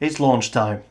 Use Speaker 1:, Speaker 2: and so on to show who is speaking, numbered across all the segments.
Speaker 1: It's launch time.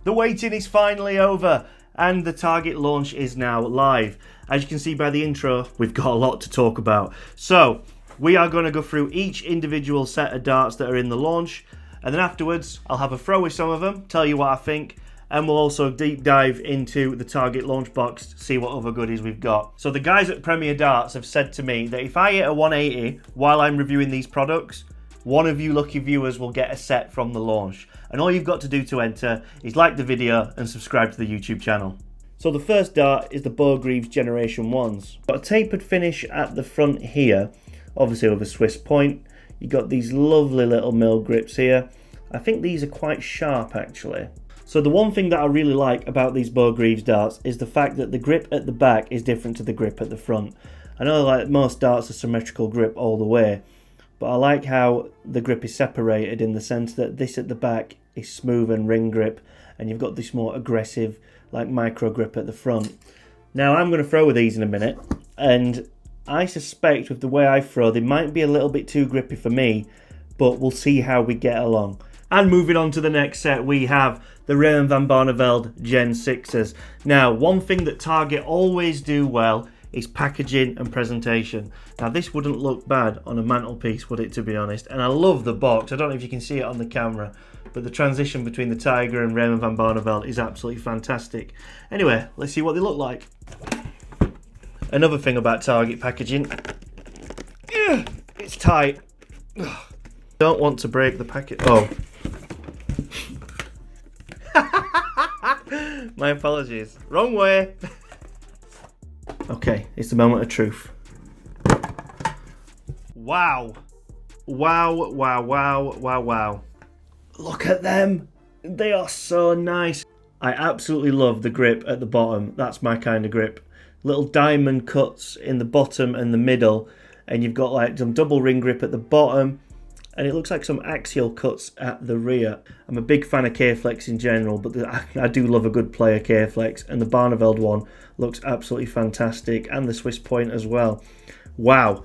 Speaker 1: The waiting is finally over and the Target launch is now live. As you can see by the intro, we've got a lot to talk about. So we are going to go through each individual set of darts that are in the launch, and then afterwards I'll have a throw with some of them, tell you what I think, and we'll also deep dive into the Target launch box, see what other goodies we've got. So the guys at Premier Darts have said to me that if I hit a 180 while I'm reviewing these products, one of you lucky viewers will get a set from the launch. And all you've got to do to enter is like the video and subscribe to the YouTube channel. So the first dart is the Beau Greaves Generation 1s. Got a tapered finish at the front here, obviously with a Swiss point. You got these lovely little mill grips here. I think these are quite sharp actually. So the one thing that I really like about these Beau Greaves darts is the fact that the grip at the back is different to the grip at the front. I know like most darts are symmetrical grip all the way, but I like how the grip is separated in the sense that this at the back is smooth and ring grip, and you've got this more aggressive like micro grip at the front. Now I'm going to throw with these in a minute, and I suspect with the way I throw they might be a little bit too grippy for me, but we'll see how we get along. And moving on to the next set, we have the Raymond van Barneveld Gen 6s. Now one thing that Target always do well is packaging and presentation. Now this wouldn't look bad on a mantelpiece, would it, to be honest? And I love the box. I don't know if you can see it on the camera, but the transition between the Tiger and Raymond van Barneveld is absolutely fantastic. Anyway, let's see what they look like. Another thing about Target packaging, it's tight. Don't want to break the packet. Oh. My apologies. Wrong way. Okay, it's the moment of truth. Wow. Wow, wow, wow, wow, wow. Look at them. They are so nice. I absolutely love the grip at the bottom. That's my kind of grip. Little diamond cuts in the bottom and the middle, and you've got like some double ring grip at the bottom, and it looks like some axial cuts at the rear. I'm a big fan of K-Flex in general, but I do love a good player K-Flex, and the Barneveld one looks absolutely fantastic, and the Swiss point as well. Wow,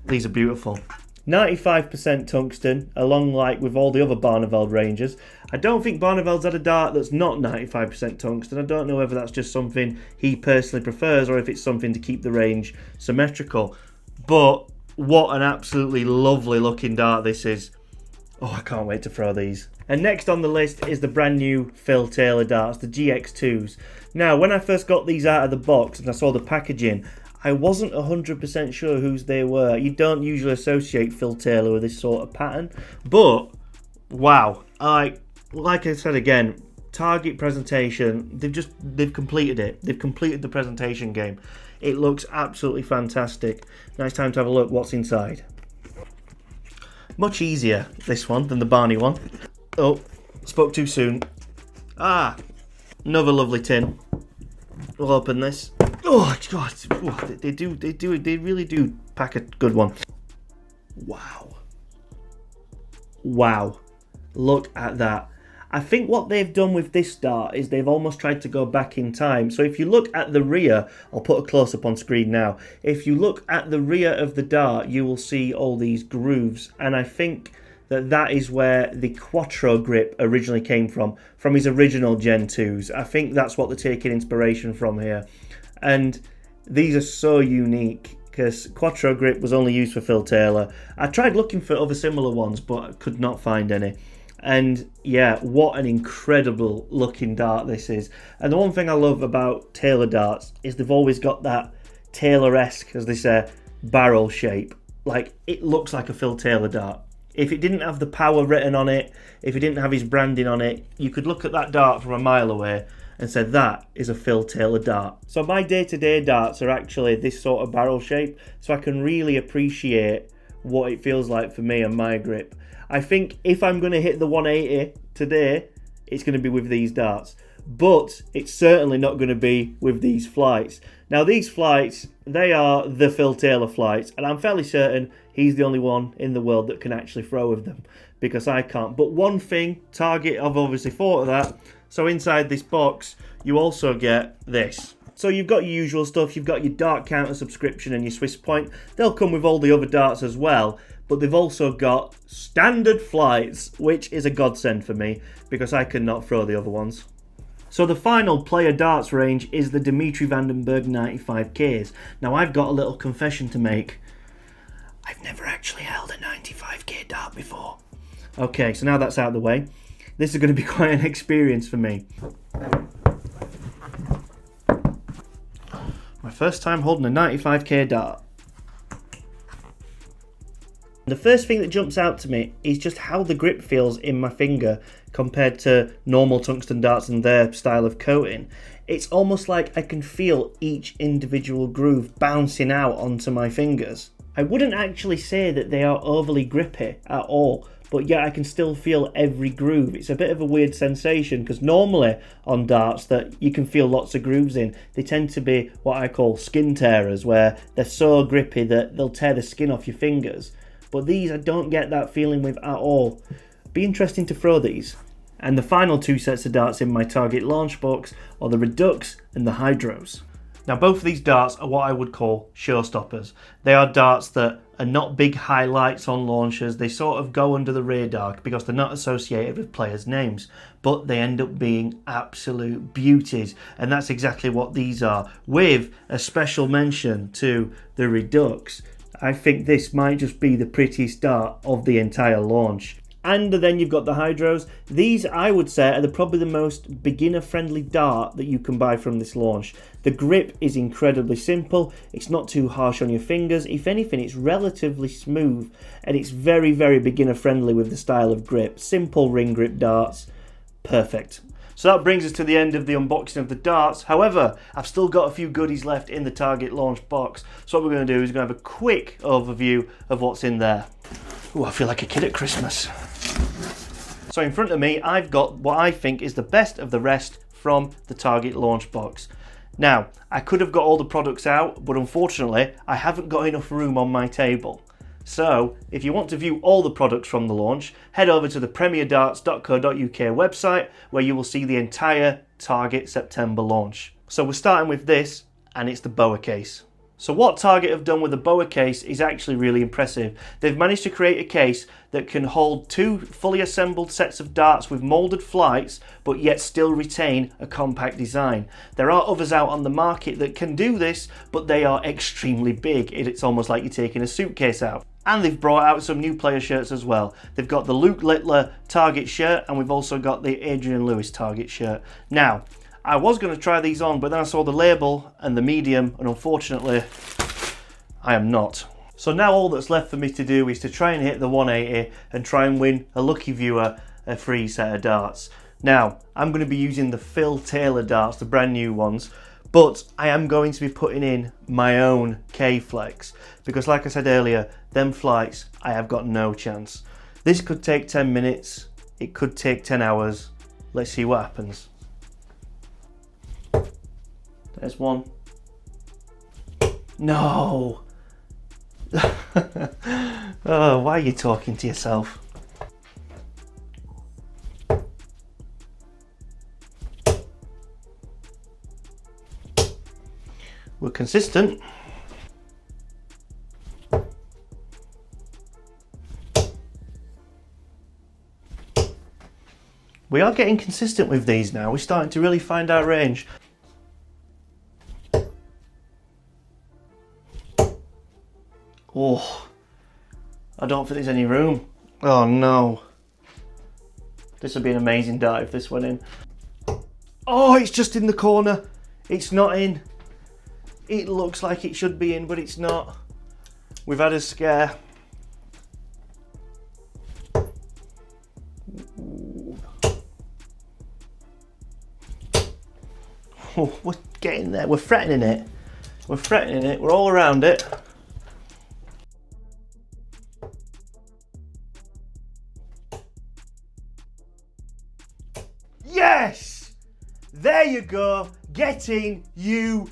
Speaker 1: these are beautiful. 95% tungsten, along like with all the other Barneveld ranges. I don't think Barneveld's had a dart that's not 95% tungsten. I don't know whether that's just something he personally prefers or if it's something to keep the range symmetrical. But what an absolutely lovely looking dart this is. Oh, I can't wait to throw these. And next on the list is the brand new Phil Taylor darts, the GX2s. Now, when I first got these out of the box and I saw the packaging, I wasn't 100% sure whose they were. You don't usually associate Phil Taylor with this sort of pattern, but wow, like I said again, Target presentation, they've completed it. They've completed the presentation game. It looks absolutely fantastic. Now it's time to have a look what's inside. Much easier, this one, than the Barney one. Oh, spoke too soon. Ah, another lovely tin. We'll open this. Oh God, they really do pack a good one. Wow. Wow. Look at that. I think what they've done with this dart is they've almost tried to go back in time. So if you look at the rear, I'll put a close-up on screen now. If you look at the rear of the dart, you will see all these grooves. And I think that is where the Quattro grip originally came from his original Gen 2s. I think that's what they're taking inspiration from here. And these are so unique because Quattro grip was only used for Phil Taylor. I tried looking for other similar ones, but I could not find any. And yeah, what an incredible looking dart this is. And the one thing I love about Taylor darts is they've always got that Taylor-esque, as they say, barrel shape. Like, it looks like a Phil Taylor dart. If it didn't have the power written on it, if it didn't have his branding on it, you could look at that dart from a mile away and say that is a Phil Taylor dart. So my day-to-day darts are actually this sort of barrel shape, so I can really appreciate what it feels like for me and my grip. I think if I'm going to hit the 180 today, it's going to be with these darts. but it's certainly not going to be with these flights. Now these flights, they are the Phil Taylor flights, and I'm fairly certain he's the only one in the world that can actually throw with them, because I can't. But one thing, Target have obviously thought of that, so inside this box you also get this. So you've got your usual stuff, you've got your dart counter subscription and your Swiss point. They'll come with all the other darts as well, but they've also got standard flights, which is a godsend for me, because I cannot throw the other ones. So the final player darts range is the Dimitri Van Den Berg 95Ks. Now I've got a little confession to make. I've never actually held a 95K dart before. Okay, so now that's out of the way, this is going to be quite an experience for me. My first time holding a 95K dart. The first thing that jumps out to me is just how the grip feels in my finger compared to normal tungsten darts and their style of coating. It's almost like I can feel each individual groove bouncing out onto my fingers. I wouldn't actually say that they are overly grippy at all, but yet I can still feel every groove. It's a bit of a weird sensation, because normally on darts that you can feel lots of grooves in, they tend to be what I call skin tearers, where they're so grippy that they'll tear the skin off your fingers. But these I don't get that feeling with at all. Be interesting to throw these. And the final two sets of darts in my Target launch box are the Redux and the Hydros. Now both of these darts are what I would call showstoppers. They are darts that are not big highlights on launchers. They sort of go under the radar because they're not associated with players' names, but they end up being absolute beauties, and that's exactly what these are, with a special mention to the Redux. I think this might just be the prettiest dart of the entire launch. And then you've got the Hydros. These, I would say, are probably the most beginner-friendly dart that you can buy from this launch. The grip is incredibly simple. It's not too harsh on your fingers. If anything, it's relatively smooth, and it's very, very beginner-friendly with the style of grip. Simple ring grip darts. Perfect. So that brings us to the end of the unboxing of the darts. However, I've still got a few goodies left in the Target launch box. So what we're going to do is we're going to have a quick overview of what's in there. Ooh, I feel like a kid at Christmas. So in front of me, I've got what I think is the best of the rest from the Target launch box. Now, I could have got all the products out, but unfortunately, I haven't got enough room on my table. So, if you want to view all the products from the launch, head over to the premierdarts.co.uk website, where you will see the entire Target September launch. So we're starting with this, and it's the Boa Case. So what Target have done with the Boa Case is actually really impressive. They've managed to create a case that can hold two fully assembled sets of darts with moulded flights, but yet still retain a compact design. There are others out on the market that can do this, but they are extremely big. It's almost like you're taking a suitcase out. And they've brought out some new player shirts as well. They've got the Luke Littler Target shirt, and we've also got the Adrian Lewis Target shirt. Now, I was going to try these on, but then I saw the label and the medium, and unfortunately, I am not. So now all that's left for me to do is to try and hit the 180 and try and win a lucky viewer a free set of darts. Now, I'm going to be using the Phil Taylor darts, the brand new ones, but I am going to be putting in my own K-Flex, because like I said earlier, them flights, I have got no chance. This could take 10 minutes, it could take 10 hours. Let's see what happens. There's one. No! Oh, why are you talking to yourself? We're consistent. We are getting consistent with these now. We're starting to really find our range. Oh, I don't think there's any room. Oh no. This would be an amazing dart if this went in. Oh, it's just in the corner. It's not in. It looks like it should be in, but it's not. We've had a scare. Oh, we're getting there. We're threatening it. We're threatening it. We're all around it. Yes! There you go, getting you.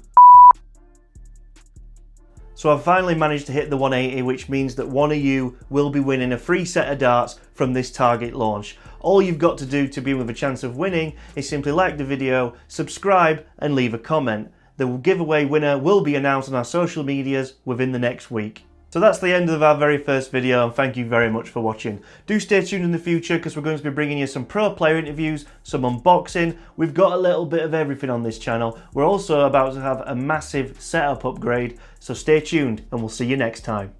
Speaker 1: So I've finally managed to hit the 180, which means that one of you will be winning a free set of darts from this Target launch. All you've got to do to be with a chance of winning is simply like the video, subscribe and leave a comment. The giveaway winner will be announced on our social medias within the next week. So that's the end of our very first video, and thank you very much for watching. Do stay tuned in the future because we're going to be bringing you some pro player interviews, some unboxing. We've got a little bit of everything on this channel. We're also about to have a massive setup upgrade, so stay tuned and we'll see you next time.